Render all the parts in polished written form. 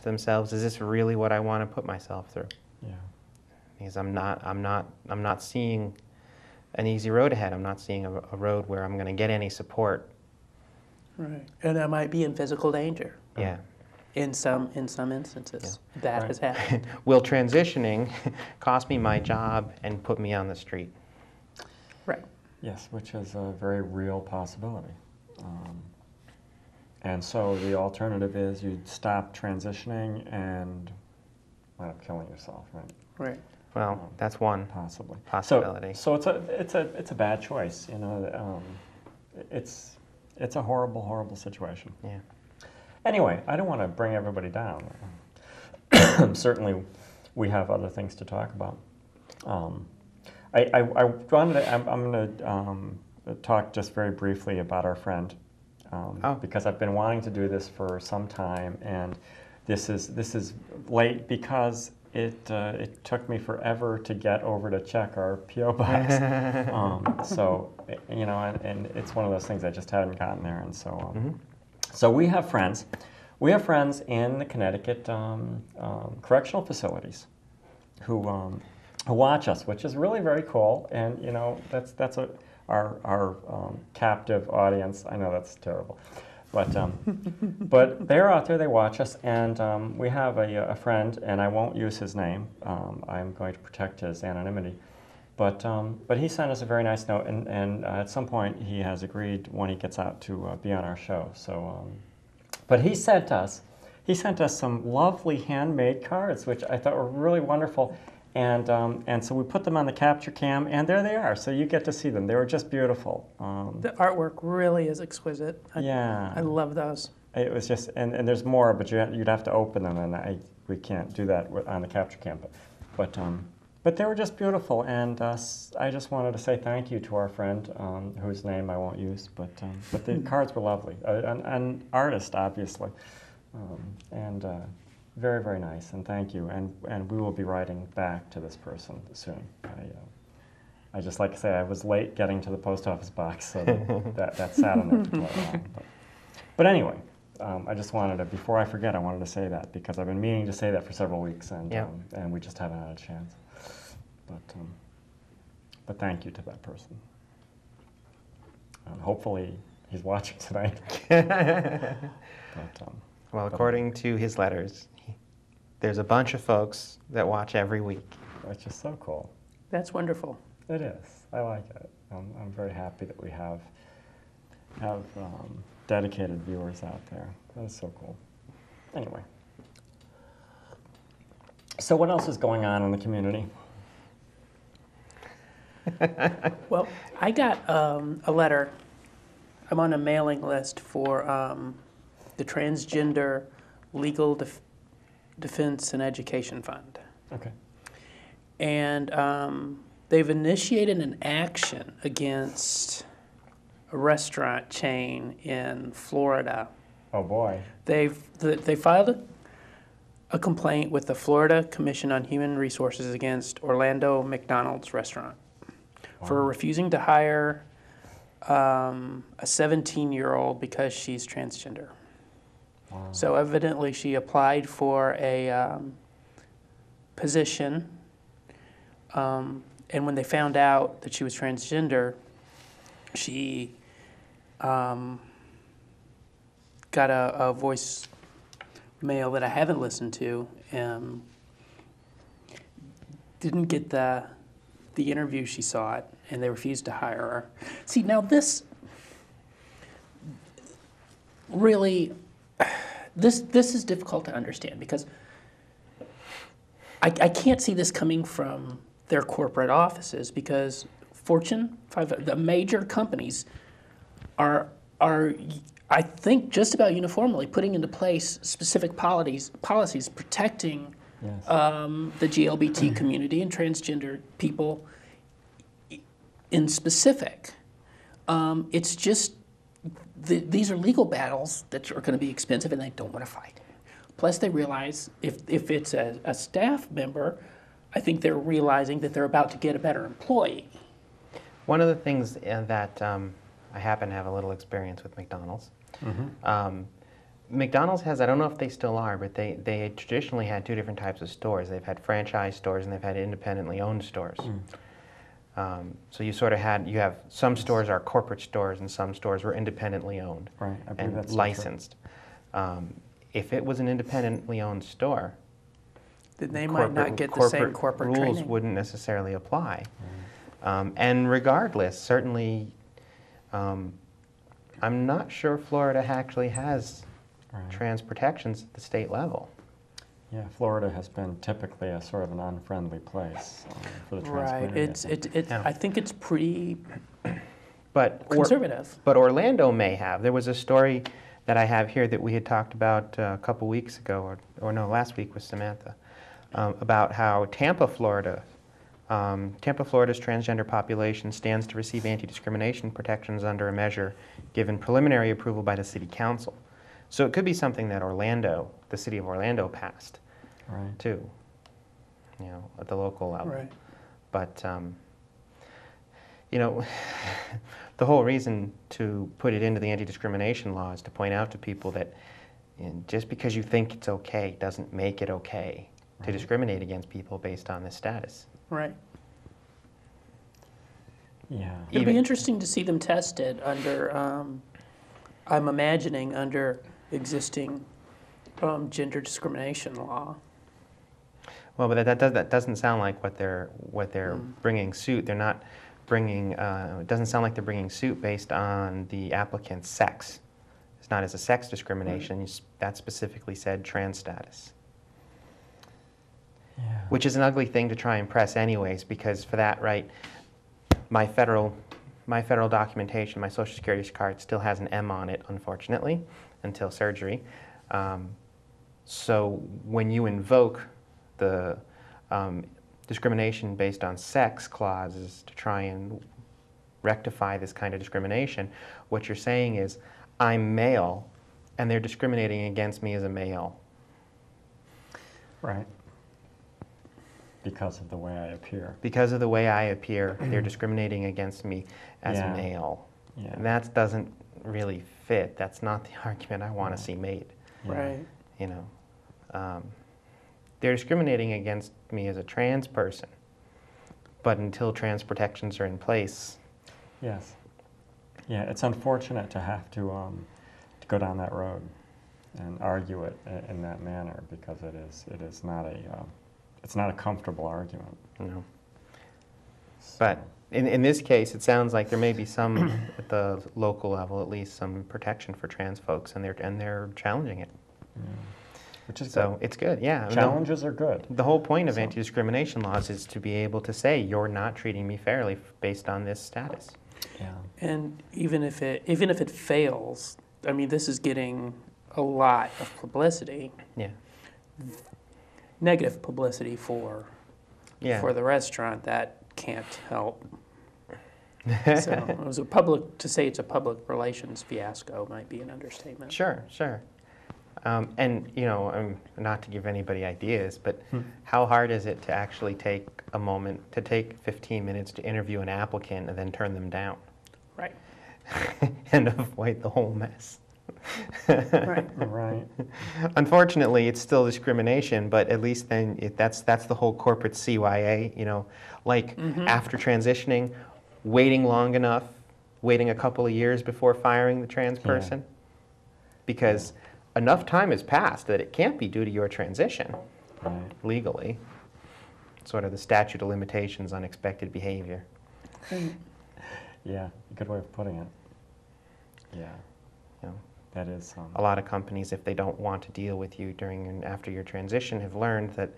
themselves, is this really what I want to put myself through? Yeah. Because I'm not seeing an easy road ahead. I'm not seeing a road where I'm going to get any support. Right. And I might be in physical danger. Yeah. In some instances, that has happened. Will transitioning cost me my job and put me on the street? Right. Yes, which is a very real possibility. And so the alternative is you stop transitioning and wind up killing yourself, right? Right. Well, that's one possibility. So it's a bad choice, you know. It's a horrible, horrible situation. Yeah. Anyway, I don't want to bring everybody down. Certainly, we have other things to talk about. I'm going to talk just very briefly about our friend, because I've been wanting to do this for some time, and this is late because it took me forever to get over to check our P.O. box. So you know, and it's one of those things I just hadn't gotten there, and so. So we have friends. We have friends in the Connecticut correctional facilities who watch us, which is really very cool. And you know, that's our captive audience. I know that's terrible, but they're out there. They watch us, and we have a friend, and I won't use his name. I'm going to protect his anonymity. But he sent us a very nice note, and at some point he has agreed when he gets out to be on our show. So, but he sent us some lovely handmade cards, which I thought were really wonderful, and so we put them on the capture cam, and there they are. So you get to see them. They were just beautiful. The artwork really is exquisite. I love those. It was just, and there's more, but you'd have to open them, and we can't do that on the capture cam, But they were just beautiful, and I just wanted to say thank you to our friend, whose name I won't use, but the cards were lovely. An artist, obviously, and very, very nice, and thank you. And we will be writing back to this person soon. I just like to say I was late getting to the post office box, so that sat on there for quite a while. But anyway, I just wanted to, before I forget, I wanted to say that, because I've been meaning to say that for several weeks, and we just haven't had a chance. But thank you to that person. Hopefully he's watching tonight. Well, according to his letters, there's a bunch of folks that watch every week. Which is so cool. That's wonderful. It is. I like it. I'm very happy that we have dedicated viewers out there. That is so cool. Anyway. So what else is going on in the community? Well, I got a letter. I'm on a mailing list for the Transgender Legal Defense and Education Fund. Okay. And they've initiated an action against a restaurant chain in Florida. Oh boy. They filed a complaint with the Florida Commission on Human Resources against Orlando McDonald's restaurant. Wow. For refusing to hire a 17-year-old because she's transgender. Wow. So evidently she applied for a position, and when they found out that she was transgender, she got a voice mail that I haven't listened to. Didn't get the interview she sought, and they refused to hire her. See, now this really, this is difficult to understand, because I can't see this coming from their corporate offices, because Fortune 500, the major companies are I think just about uniformly putting into place specific policies protecting the GLBT community and transgender people in specific. It's just, these are legal battles that are going to be expensive, and they don't want to fight. Plus, they realize if it's a staff member, I think they're realizing that they're about to get a better employee. One of the things that I happen to have a little experience with McDonald's. Mm-hmm. McDonald's has, I don't know if they still are, but they traditionally had two different types of stores. They've had franchise stores and they've had independently owned stores. So you sort of you have some stores are corporate stores and some stores were independently owned Right, I believe and that's so licensed. If it was an independently owned store, Then they might not get the same corporate rules training. wouldn't necessarily apply. And regardless, certainly, I'm not sure Florida actually has trans protections at the state level. Yeah, Florida has been typically a sort of an unfriendly place for the trans Right. community. I think it's pretty But conservative. But Orlando may have. There was a story that I have here that we had talked about a couple weeks ago, or no, last week with Samantha, about how Tampa, Florida's transgender population stands to receive anti-discrimination protections under a measure given preliminary approval by the city council. So it could be something that Orlando, the city of Orlando, passed, too, at the local level. Right. But the whole reason to put it into the anti-discrimination law is to point out to people that just because you think it's okay doesn't make it okay to discriminate against people based on this status. Right. Yeah. It'd be interesting to see them tested under, I'm imagining, under existing gender discrimination law. Well, but that doesn't sound like what they're bringing suit. They're not bringing. It doesn't sound like they're bringing suit based on the applicant's sex. It's not as a sex discrimination. That specifically said trans status. Yeah. Which is an ugly thing to try and press anyways, because for that, right, my federal documentation, my Social Security card still has an M on it, unfortunately, until surgery. So when you invoke the discrimination based on sex clauses to try and rectify this kind of discrimination, what you're saying is, I'm male, and they're discriminating against me as a male. Right. Because of the way I appear. Because of the way I appear, they're discriminating against me as a male. Yeah. And that doesn't really fit. That's not the argument I want to see made. Right. They're discriminating against me as a trans person, but until trans protections are in place. Yes. Yeah, it's unfortunate to have to go down that road and argue it in that manner, because it is not it's not a comfortable argument. No. But in this case, it sounds like there may be some at the local level, at least, some protection for trans folks, and they're challenging it. Yeah. Which is so good. It's good, yeah. Challenges are good. The whole point of anti-discrimination laws is to be able to say, you're not treating me fairly based on this status. Yeah. And even if it fails, I mean, this is getting a lot of publicity. Yeah. Negative publicity for the restaurant, that can't help. So it was to say it's a public relations fiasco might be an understatement. Sure. And, not to give anybody ideas, but how hard is it to actually take a moment, to take 15 minutes to interview an applicant and then turn them down? Right. And avoid the whole mess. Right. Unfortunately, it's still discrimination, but at least then that's the whole corporate CYA, after transitioning, waiting long enough, waiting a couple of years before firing the trans person, because enough time has passed that it can't be due to your transition, legally. Sort of the statute of limitations on expected behavior. Yeah, good way of putting it. Yeah. That is a lot of companies, if they don't want to deal with you during and after your transition, have learned that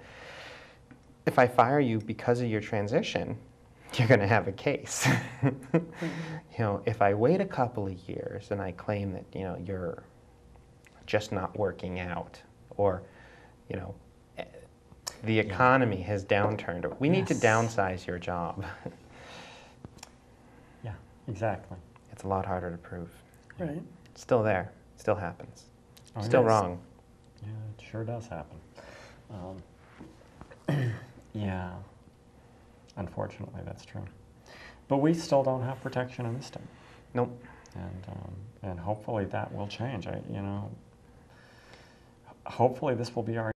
if I fire you because of your transition, you're going to have a case. If I wait a couple of years and I claim that you're just not working out, or the economy has downturned, or we need to downsize your job. Yeah, exactly. It's a lot harder to prove. Right. Still there. Still happens. Oh, Still yes. wrong. Yeah, it sure does happen. Yeah, unfortunately, that's true. But we still don't have protection in this state. Nope. And hopefully that will change. hopefully this will be our